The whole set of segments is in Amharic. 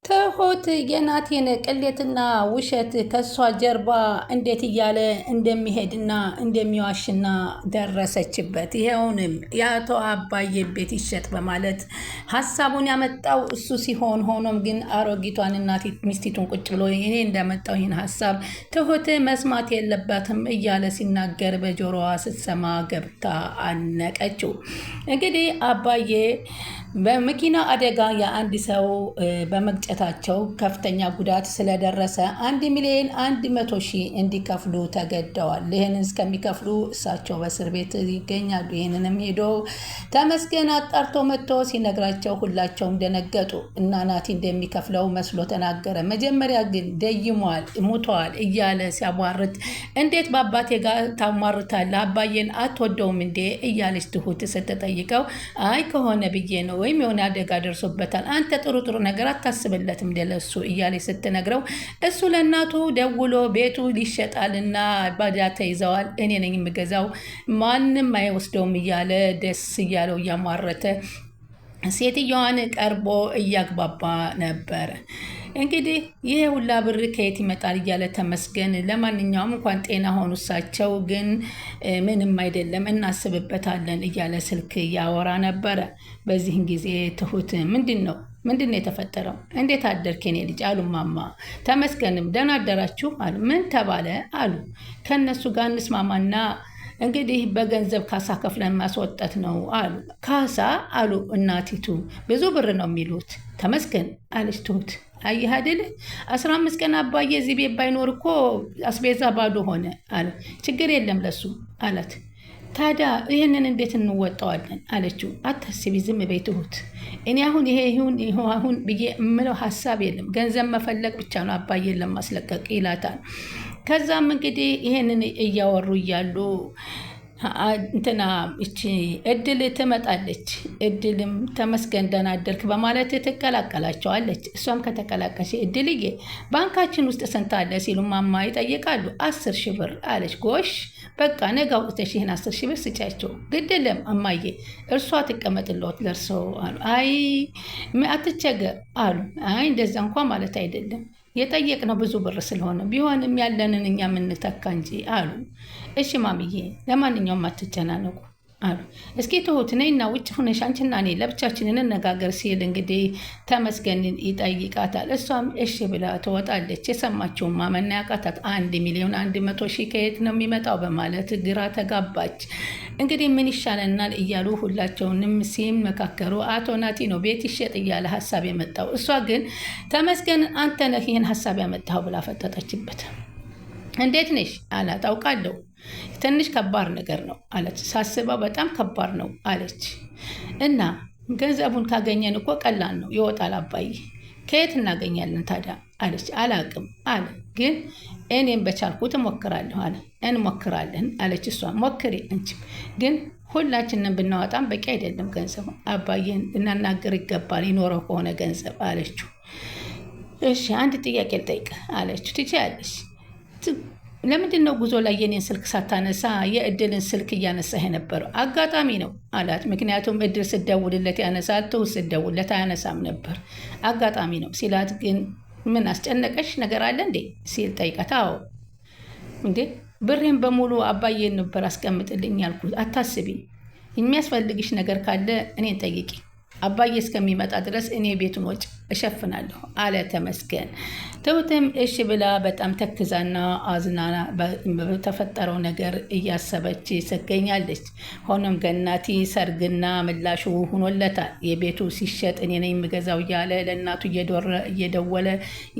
ትሁት የናቴን ቅሌትና ውሸት ከሷ ጀርባ እንዴት እያለ እንደሚሄድና እንደሚዋሽና ደረሰችበት። ይኸውንም የአቶ አባዬ ቤት ይሸጥ በማለት ሀሳቡን ያመጣው እሱ ሲሆን ሆኖም ግን አሮጊቷን እናት ሚስቲቱን ቁጭ ብሎ እኔ እንዳመጣው ይህን ሀሳብ ትሁት መስማት የለባትም እያለ ሲናገር በጆሮዋ ስትሰማ ገብታ አነቀችው። እንግዲህ አባዬ በመኪና አደጋ የአንድ ሰው በመግጨታቸው ከፍተኛ ጉዳት ስለደረሰ 1,100,000 እንዲከፍሉ ተገደዋል። ይህንን እስከሚከፍሉ እሳቸው በእስር ቤት ይገኛሉ። ይህንንም ሄዶ ተመስገን አጣርቶ መጥቶ ሲነግራቸው ሁላቸውም ደነገጡ እና ናቲ እንደሚከፍለው መስሎ ተናገረ። መጀመሪያ ግን ደይሟል፣ ሙተዋል እያለ ሲያሟርት እንዴት በአባቴ ጋር ታሟርታለህ? አባዬን አትወደውም እንዴ? እያለች ትሁት ስትጠይቀው አይ ከሆነ ብዬ ነው ወይም የሆነ አደጋ ደርሶበታል። አንተ ጥሩ ነገር አታስብለትም እንደለሱ እያለች ስትነግረው እሱ ለእናቱ ደውሎ ቤቱ ሊሸጣልና ባዳ ተይዘዋል፣ እኔ ነኝ የምገዛው፣ ማንም አይወስደውም እያለ ደስ እያለው እያሟረተ ሴትዮዋን ቀርቦ እያግባባ ነበር። እንግዲህ ይሄ ሁላ ብር ከየት ይመጣል እያለ ተመስገን ለማንኛውም እንኳን ጤና ሆኑ፣ እሳቸው ግን ምንም አይደለም እናስብበታለን እያለ ስልክ ያወራ ነበረ። በዚህን ጊዜ ትሁት ምንድን ነው የተፈጠረው? እንዴት አደርክ የኔ ልጅ አሉ ማማ። ተመስገንም ደህና አደራችሁ አሉ። ምን ተባለ አሉ። ከእነሱ ጋር እንስማማና እንግዲህ በገንዘብ ካሳ ከፍለን ማስወጣት ነው አሉ። ካሳ አሉ እናቲቱ። ብዙ ብር ነው የሚሉት ተመስገን አለች ትሁት። አየህ አይደል 15 ቀን አባዬ እዚህ ቤት ባይኖር እኮ አስቤዛ ባዶ ሆነ አለ። ችግር የለም ለሱ አላት። ታዲያ ይህንን እንዴት እንወጣዋለን አለችው። አታስቢ ዝም በይ ትሁት፣ እኔ አሁን ይሄ ይሁን ብዬ የምለው ሀሳብ የለም፣ ገንዘብ መፈለግ ብቻ ነው አባዬን ለማስለቀቅ ይላታል። ከዛም እንግዲህ ይሄንን እያወሩ እያሉ እንትና እቺ እድል ትመጣለች። እድልም ተመስገን ደህና አደርክ በማለት ትቀላቀላቸዋለች። እሷም ከተቀላቀለች እድልዬ ባንካችን ውስጥ ስንት አለ ሲሉ ማማ ይጠይቃሉ። 10,000 ብር አለች። ጎሽ በቃ ነገ አውጥተሽ ይህን 10,000 ብር ስጫቸው። ግድለም እማዬ እርሷ ትቀመጥልዎት ለእርሰው አሉ። አይ አትቸገር አሉ። አይ እንደዛ እንኳ ማለት አይደለም የጠየቅነው ብዙ ብር ስለሆነ ቢሆንም ያለንን እኛ የምንተካ እንጂ አሉ። እሺ ማምዬ ለማንኛውም አትጨናነቁ አሉ። እስኪ ትሁት ነይና ውጭ ሆነሽ አንቺና እኔ ለብቻችን እንነጋገር ሲል እንግዲህ ተመስገንን ይጠይቃታል። እሷም እሺ ብላ ትወጣለች። የሰማችውን ማመን ያቃታት 1,100,000 ከየት ነው የሚመጣው በማለት ግራ ተጋባች። እንግዲህ ምን ይሻለናል እያሉ ሁላቸውንም ሲመካከሩ አቶ ናቲ ነው ቤት ይሸጥ እያለ ሀሳብ የመጣው። እሷ ግን ተመስገን አንተ ነህ ይህን ሀሳብ ያመጣው ብላ ፈጠጠችበት። እንዴት ነሽ አላት። አውቃለሁ ትንሽ ከባድ ነገር ነው አለች። ሳስበው በጣም ከባድ ነው አለች። እና ገንዘቡን ካገኘን እኮ ቀላል ነው ይወጣል አባዬ፣ ከየት እናገኛለን ታዲያ አለች። አላቅም አለ። ግን እኔም በቻልኩት እሞክራለሁ አለ። እንሞክራለን አለች እሷ። ሞክሪ እንችም ግን ሁላችንን ብናወጣም በቂ አይደለም ገንዘቡ፣ አባዬን ልናናገር ይገባል ይኖረው ከሆነ ገንዘብ አለችው። እሺ አንድ ጥያቄ ልጠይቅ አለችው። ትችያለሽ። ለምንድን ነው ጉዞ ላይ የኔን ስልክ ሳታነሳ የእድልን ስልክ እያነሳህ የነበረው? አጋጣሚ ነው አላት። ምክንያቱም እድል ስደውልለት ያነሳል፣ ትሁት ስደውልለት አያነሳም ነበር። አጋጣሚ ነው ሲላት ግን ምን አስጨነቀሽ ነገር አለ እንዴ ሲል ጠይቃት። አዎ እንዴ ብሬን በሙሉ አባዬን ነበር አስቀምጥልኝ ያልኩት። አታስቢ፣ የሚያስፈልግሽ ነገር ካለ እኔን ጠይቂ፣ አባዬ እስከሚመጣ ድረስ እኔ ቤቱን ወጪ እሸፍናለሁ አለ ተመስገን። ትሁትም እሺ ብላ በጣም ተክዛና አዝናና በተፈጠረው ነገር እያሰበች ትገኛለች። ሆኖም ገናቲ ሰርግና ምላሹ ሆኖለታል። የቤቱ ሲሸጥ እኔ ነኝ የምገዛው እያለ ለእናቱ እየደወለ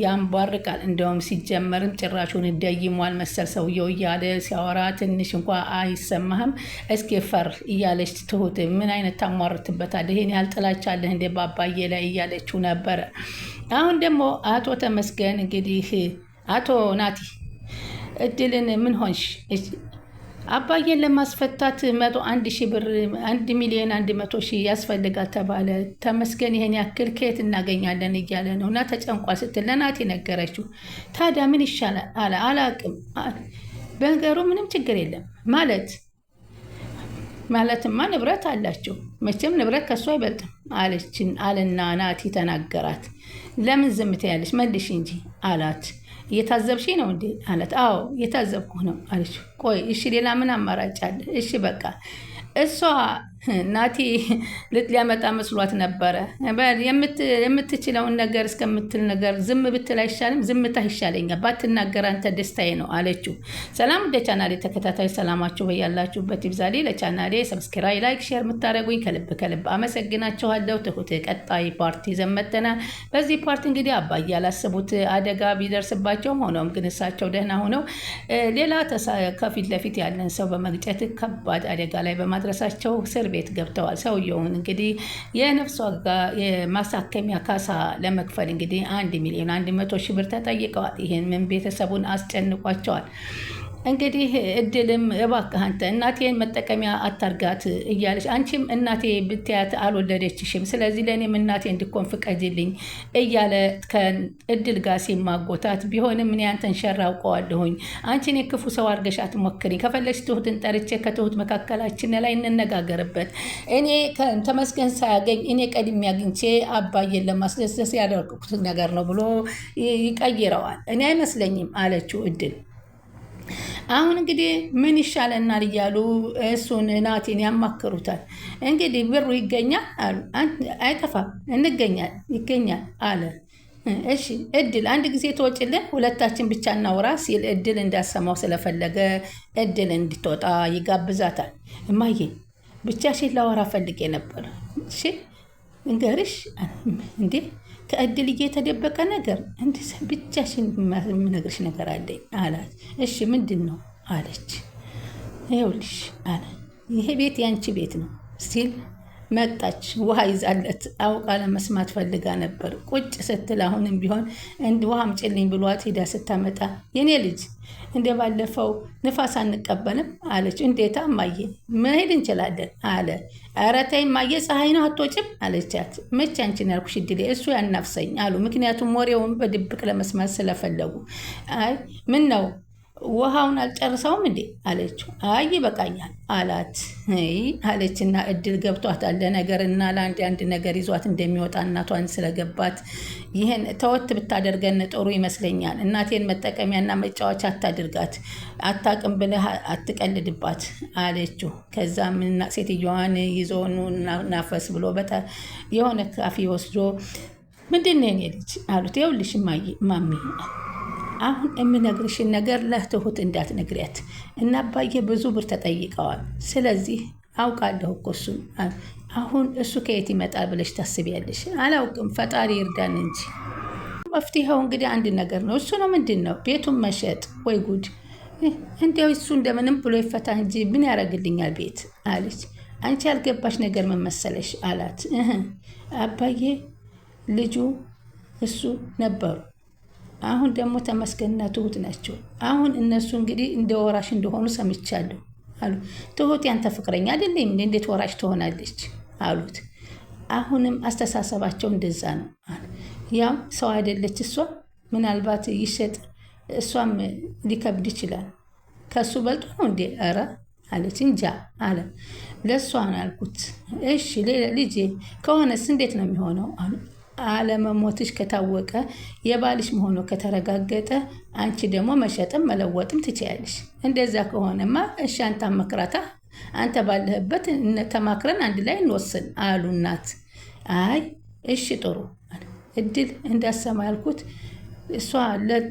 ያንቧርቃል። እንደውም ሲጀመርም ጭራሹን ደይሟል መሰል ሰውየው እያለ ሲያወራ ትንሽ እንኳ አይሰማህም እስኪ ፈር እያለች ትሁት ምን አይነት ታሟርትበታል? ይሄን ያህል ጥላቻ አለህ እንደ ባባዬ ላይ እያለችው ነበር። አሁን ደግሞ አቶ ተመስገን እንግዲህ አቶ ናቲ እድልን ምን ሆንሽ? አባዬን ለማስፈታት 101,000 ብር 1,100,000 ያስፈልጋል ተባለ። ተመስገን ይሄን ያክል ከየት እናገኛለን እያለ ነው እና ተጨንቋ ስትል ለናቲ ነገረችው። ታዲያ ምን ይሻላል አለ። አላቅም በነገሩ ምንም ችግር የለም ማለት ማለትማ ንብረት አላቸው፣ መቼም ንብረት ከሱ አይበልጥም አለችን አለና ናቲ ተናገራት። ለምን ዝም ትያለሽ? መልሽ እንጂ አላት። እየታዘብሽ ነው እንዴ አላት። አዎ እየታዘብኩ ነው አለች። ቆይ እሺ ሌላ ምን አማራጭ አለ? እሺ በቃ እሷ ናቲ ሊያመጣ መስሏት ነበረ። የምትችለውን ነገር እስከምትል ነገር ዝም ብትል አይሻልም? ዝምታ ይሻለኛል፣ ባትናገር አንተ ደስታዬ ነው አለችው። ሰላም ወደ ቻናሌ ተከታታይ ሰላማችሁ በያላችሁበት ይብዛሌ። ለቻናሌ ሰብስክራይብ፣ ላይክ፣ ሼር የምታደርጉኝ ከልብ ከልብ አመሰግናችኋለሁ። ትሁት ቀጣይ ፓርቲ ዘመተናል። በዚህ ፓርቲ እንግዲህ አባዬ ያላሰቡት አደጋ ቢደርስባቸውም ሆኖም ግን እሳቸው ደህና ሆነው ሌላ ከፊት ለፊት ያለን ሰው በመግጨት ከባድ አደጋ ላይ በማድረሳቸው እስር ቤት ገብተዋል። ሰውየውን እንግዲህ የነፍስ ዋጋ የማሳከሚያ ካሳ ለመክፈል እንግዲህ 1,100,000 ብር ተጠይቀዋል። ይህን ቤተሰቡን አስጨንቋቸዋል። እንግዲህ እድልም እባክህ አንተ እናቴን መጠቀሚያ አታርጋት እያለች አንቺም እናቴ ብትያት አልወለደችሽም፣ ስለዚህ ለእኔም እናቴ እንድኮን ፍቀጅልኝ እያለ ከእድል ጋር ሲማጎታት ቢሆንም እኔ አንተን ሸር አውቀዋለሁኝ። አንቺን የክፉ ሰው አድርገሽ አትሞክሪ። ከፈለግሽ ትሁትን ጠርቼ ከትሁት መካከላችን ላይ እንነጋገርበት። እኔ ተመስገን ሳያገኝ እኔ ቀድሜ አግኝቼ አባዬን ለማስደሰስ ያደረግኩት ነገር ነው ብሎ ይቀይረዋል። እኔ አይመስለኝም አለችው እድል። አሁን እንግዲህ ምን ይሻለናል እያሉ እሱን ናቲን ያማክሩታል። እንግዲህ ብሩ ይገኛል አሉ። አይጠፋም ይገኛል አለ። እሺ እድል አንድ ጊዜ ተወጭልን፣ ሁለታችን ብቻ እናውራ ሲል እድል እንዳሰማው ስለፈለገ እድል እንድትወጣ ይጋብዛታል። እማዬ ብቻሽን ላወራ ፈልጌ ነበር። እሺ እንገርሽ እንዴ ከእድል የተደበቀ ነገር ብቻሽን የምነግርሽ ነገር አለኝ አላት። እሺ ምንድን ነው አለች። ይኸውልሽ አለ ይሄ ቤት ያንቺ ቤት ነው ሲል መጣች። ውሃ ይዛለት አውቃ ለመስማት ፈልጋ ነበር። ቁጭ ስትል አሁንም ቢሆን ውሃ አምጪልኝ ብሏት ሄዳ ስታመጣ የኔ ልጅ እንደ ባለፈው ንፋስ አንቀበልም አለች። እንዴታ እማዬ መሄድ እንችላለን አለ። ኧረ ተይ እማዬ ፀሐይ ነው አትወጭም አለቻት። መቼ አንቺን ያልኩሽ እድሌ እሱ ያናፍሰኝ አሉ። ምክንያቱም ወሬውን በድብቅ ለመስማት ስለፈለጉ። አይ ምን ነው ውሃውን አልጨርሰውም እንዴ አለችው። አይ ይበቃኛል አላት። አለችና እድል ገብቷታል ለነገርና ለአንድ ነገር ይዟት እንደሚወጣ እናቷን ስለገባት ይህን ተወት ብታደርገን ጥሩ ይመስለኛል። እናቴን መጠቀሚያና መጫወቻ አታድርጋት፣ አታቅም ብለህ አትቀልድባት አለችው። ከዛም ሴትዮዋን ይዞኑ ናፈስ ብሎ የሆነ ካፌ ወስዶ ምንድን ነው የኔ ልጅ አሉት። ይኸውልሽ ማሚ አሁን የምነግርሽን ነገር ለትሁት እንዳትነግሪያት እና አባዬ ብዙ ብር ተጠይቀዋል። ስለዚህ አውቃለሁ እኮ እሱን። አሁን እሱ ከየት ይመጣል ብለሽ ታስቢያለሽ? አላውቅም፣ ፈጣሪ ይርዳን እንጂ። መፍትሄው እንግዲህ አንድ ነገር ነው። እሱ ነው ምንድን ነው? ቤቱን መሸጥ። ወይ ጉድ! እንዲያው እሱ እንደምንም ብሎ ይፈታ እንጂ ምን ያደርግልኛል ቤት አለች። አንቺ ያልገባሽ ነገር ምን መሰለሽ አላት። አባዬ ልጁ እሱ ነበሩ። አሁን ደግሞ ተመስገንና ትሁት ናቸው። አሁን እነሱ እንግዲህ እንደ ወራሽ እንደሆኑ ሰምቻለሁ አሉ። ትሁት ያንተ ፍቅረኛ አይደለም እንዴት ወራሽ ትሆናለች አሉት። አሁንም አስተሳሰባቸው እንደዛ ነው አሉ። ያው ሰው አይደለች እሷ፣ ምናልባት ይሸጥ እሷም ሊከብድ ይችላል። ከሱ በልጦ ነው እንዴ? ኧረ አለች። እንጃ አለ። ለእሷ ነው ያልኩት። እሺ ልጄ ከሆነስ እንዴት ነው የሚሆነው አሉ። አለመሞትሽ ከታወቀ የባልሽ መሆኑ ከተረጋገጠ አንቺ ደግሞ መሸጥም መለወጥም ትችያለሽ። እንደዛ ከሆነማ እሺ አንተ አመክራታ፣ አንተ ባለህበት ተማክረን አንድ ላይ እንወስን አሉ እናት። አይ እሺ ጥሩ እድል እንዳሰማ ያልኩት እሷ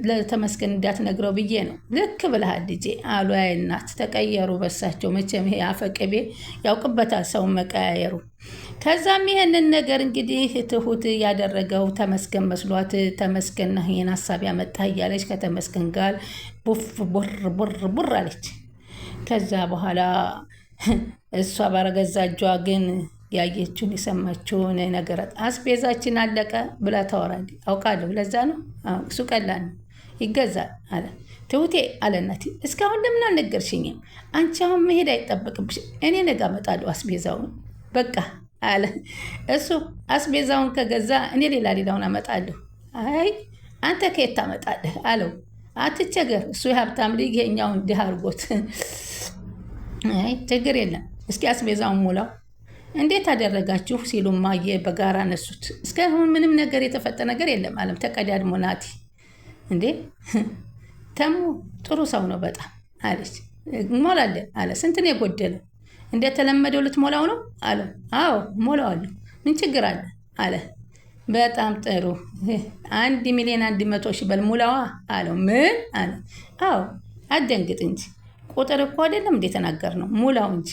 ለተመስገን እንዳትነግረው ብዬ ነው። ልክ ብለሃል ልጄ አሉ። አይ እናት ተቀየሩ በሳቸው። መቼም ይሄ አፈቅቤ ያውቅበታል ሰው መቀያየሩ። ከዛም ይሄንን ነገር እንግዲህ ትሁት ያደረገው ተመስገን መስሏት ተመስገን ይሄን ሀሳብ ያመጣ እያለች ከተመስገን ጋር ቡር አለች። ከዛ በኋላ እሷ ባረገዛ እጇ ግን ያየችውን የሰማችውን ነገር አስቤዛችን አለቀ ብላ ታወራለች። አውቃለሁ ለዛ ነው እሱ ቀላል ነው ይገዛል አለ። ትሁቴ አለ እናቴ እስካሁን ለምን አልነገርሽኝም? አንቺ አሁን መሄድ አይጠበቅብሽ፣ እኔ ነገ አመጣለሁ አስቤዛውን በቃ አለ። እሱ አስቤዛውን ከገዛ እኔ ሌላውን አመጣለሁ። አይ አንተ ከየት ታመጣለህ አለው። አትቸገር፣ እሱ የሀብታም ልጅ ይሄኛውን ድሃ አድርጎት። አይ ችግር የለም እስኪ አስቤዛውን ሙላው። እንዴት አደረጋችሁ ሲሉ እማዬ በጋራ ነሱት። እስካሁን ምንም ነገር የተፈጠረ ነገር የለም አለም ተቀዳድሞ ናቲ። እንዴ ተሙ ጥሩ ሰው ነው በጣም አለች። ሞላለን አለ። ስንት ነው የጎደለው? እንደተለመደው ልትሞላው ነው አለ። አዎ ሞላዋለሁ፣ ምን ችግር አለ አለ። በጣም ጥሩ 1,100,000 በል ሙላዋ አለው። ምን አለ? አዎ አትደንግጥ እንጂ ቁጥር እኮ አይደለም እንደተናገር ነው፣ ሙላው እንጂ።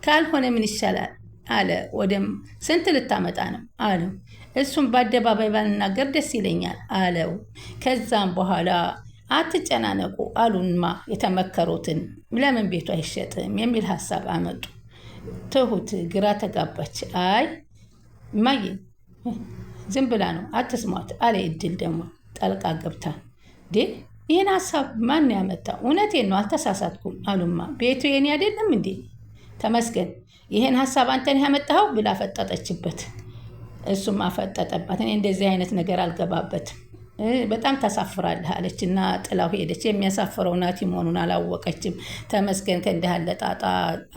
ካልሆነ ምን ይሻላል አለ። ወደም ስንት ልታመጣ ነው አለው። እሱም በአደባባይ ባልናገር ደስ ይለኛል አለው። ከዛም በኋላ አትጨናነቁ አሉንማ የተመከሩትን ለምን ቤቱ አይሸጥም የሚል ሀሳብ አመጡ። ትሁት ግራ ተጋባች። አይ እማዬ ዝም ብላ ነው አትስሟት አለ። እድል ደግሞ ጠልቃ ገብታ ይህን ሀሳብ ማን ያመጣው? እውነቴን ነው አልተሳሳትኩም አሉማ። ቤቱ የኔ አይደለም እንዴ? ተመስገን ይህን ሀሳብ አንተን ያመጣኸው ብላ ፈጠጠችበት። እሱም አፈጠጠባት። እኔ እንደዚህ አይነት ነገር አልገባበትም፣ በጣም ታሳፍራለህ አለች እና ጥላው ሄደች። የሚያሳፍረው ናቲ መሆኑን አላወቀችም። ተመስገን ከእንዲህ ያለ ጣጣ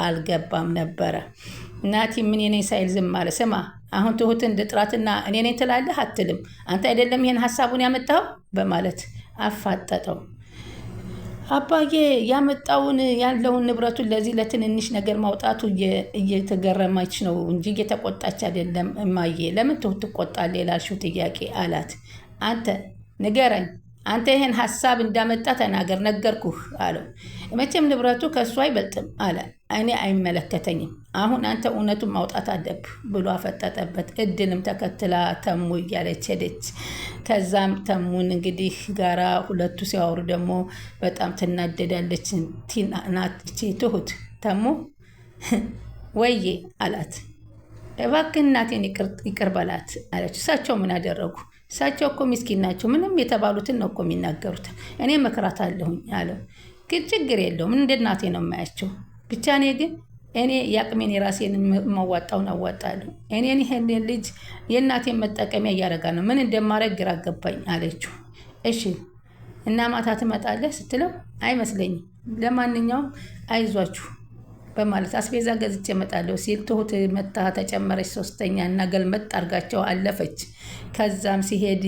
አልገባም ነበረ። ናቲ ምን የኔ ሳይል ዝም አለ። ስማ አሁን ትሁትን ልጥራትና እኔ ነኝ ትላለህ አትልም? አንተ አይደለም ይሄን ሀሳቡን ያመጣው በማለት አፋጠጠው። አባዬ ያመጣውን ያለውን ንብረቱን ለዚህ ለትንንሽ ነገር ማውጣቱ እየተገረመች ነው እንጂ እየተቆጣች አይደለም። እማዬ ለምን ትሁት ትቆጣለህ ላልሽው ጥያቄ አላት። አንተ ንገረኝ፣ አንተ ይህን ሀሳብ እንዳመጣ ተናገር። ነገርኩህ አለው። መቼም ንብረቱ ከእሱ አይበልጥም አለ። እኔ አይመለከተኝም፣ አሁን አንተ እውነቱን ማውጣት አለብህ ብሎ አፈጠጠበት። እድልም ተከትላ ተሙ እያለች ሄደች። ከዛም ተሙን እንግዲህ ጋራ ሁለቱ ሲያወሩ ደግሞ በጣም ትናደዳለች። ትሁት ተሙ ወዬ አላት። እባክህ እናቴን ይቅር በላት አለች። እሳቸው ምን አደረጉ? እሳቸው እኮ ምስኪን ናቸው፣ ምንም የተባሉትን ነው እኮ የሚናገሩት። እኔ መክራት አለሁኝ አለው። ግን ችግር የለውም እንደ እናቴ ነው የማያቸው። ብቻ እኔ ግን የአቅሜን የራሴን መዋጣውን አዋጣለሁ። እኔን ይሄን ልጅ የእናቴን መጠቀሚያ እያደረጋ ነው፣ ምን እንደማረግ ግራ ገባኝ አለችው። እሺ እና ማታ ትመጣለህ ስትለው አይመስለኝም፣ ለማንኛውም አይዟችሁ በማለት አስቤዛ ገዝቼ እመጣለሁ ሲል ትሁት መታ ተጨመረች። ሶስተኛ እና ገልመጥ አርጋቸው አለፈች። ከዛም ሲሄድ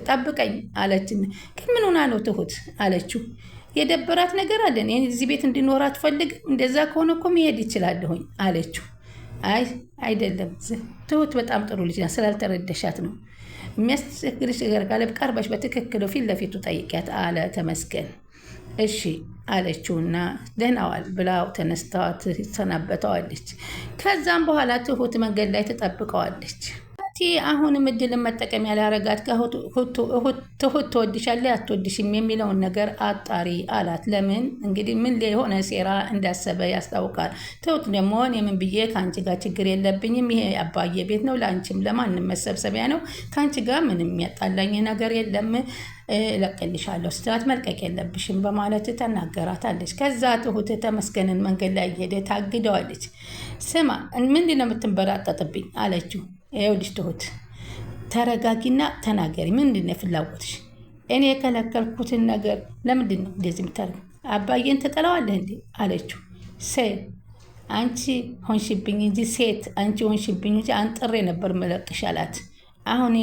ጠብቀኝ አለች። ግን ምን ሆና ነው ትሁት አለችው። የደበራት ነገር አለን፣ እዚህ ቤት እንዲኖር አትፈልግም? እንደዛ ከሆነ እኮ መሄድ ይችላለሁኝ አለችው። አይ አይደለም ትሁት በጣም ጥሩ ልጅ ናት፣ ስላልተረደሻት ነው። የሚያስቸግርሽ ነገር ካለ ቀርበሽ በትክክል ፊት ለፊቱ ጠይቂያት አለ ተመስገን። እሺ አለችውና ደህናዋል ብላው ተነስተዋት ተሰናበተዋለች። ከዛም በኋላ ትሁት መንገድ ላይ ትጠብቀዋለች። አሁንም እድልን መጠቀሚያ ላረጋት ትሁት ትወድሻለች አትወድሽም የሚለውን ነገር አጣሪ አላት። ለምን እንግዲህ ምን የሆነ ሴራ እንዳሰበ ያስታውቃል። ትሁት ደግሞ እኔ ምን ብዬ ከአንቺ ጋር ችግር የለብኝም፣ ይሄ አባዬ ቤት ነው፣ ለአንቺም ለማንም መሰብሰቢያ ነው፣ ከአንቺ ጋር ምንም የሚያጣላኝ ነገር የለም፣ እለቅልሻለሁ ስትላት መልቀቅ የለብሽም በማለት ተናገራታለች። ከዛ ትሁት ተመስገንን መንገድ ላይ ሄደ ታግደዋለች። ስማ ምንድን ነው የምትንበራጠጥብኝ አለችው። ይኸውልሽ ትሁት ተረጋጊና ተናገሪ፣ ምንድን ነው ፍላጎትሽ? እኔ የከለከልኩትን ነገር ለምንድን ነው እንደዚህ የምታደርገው? አባዬን ትጠላዋለህ እንዴ አለችው። አንቺ ሆንሽብኝ እንጂ ሴት አንቺ ሆንሽብኝ እንጂ አንጥሬ ነበር መለቅሽ አላት። አሁን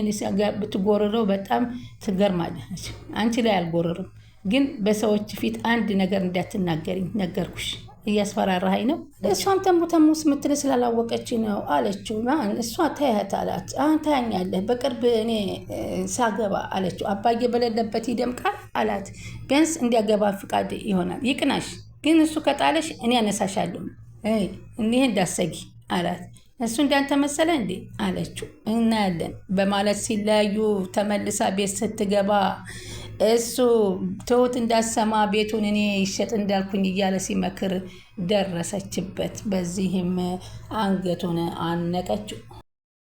ብትጎርረው በጣም ትገርማለች። አንቺ ላይ አልጎርርም፣ ግን በሰዎች ፊት አንድ ነገር እንዳትናገሪኝ ነገርኩሽ። እያስፈራራኸኝ ነው። እሷም ተሙስ ምትል ስላላወቀች ነው አለችው። እሷ ታያት አላት። አሁን ታያኛለህ በቅርብ እኔ ሳገባ አለችው። አባዬ በሌለበት ይደምቃል አላት። ቢያንስ እንዲያገባ ፍቃድ ይሆናል። ይቅናሽ፣ ግን እሱ ከጣለሽ እኔ ያነሳሻለሁ፣ እኒህ እንዳሰጊ አላት። እሱ እንዳንተ መሰለ እንዴ አለችው። እናያለን በማለት ሲለያዩ ተመልሳ ቤት ስትገባ እሱ ትሁት እንዳሰማ ቤቱን እኔ ይሸጥ እንዳልኩኝ እያለ ሲመክር ደረሰችበት። በዚህም አንገቱን አነቀችው።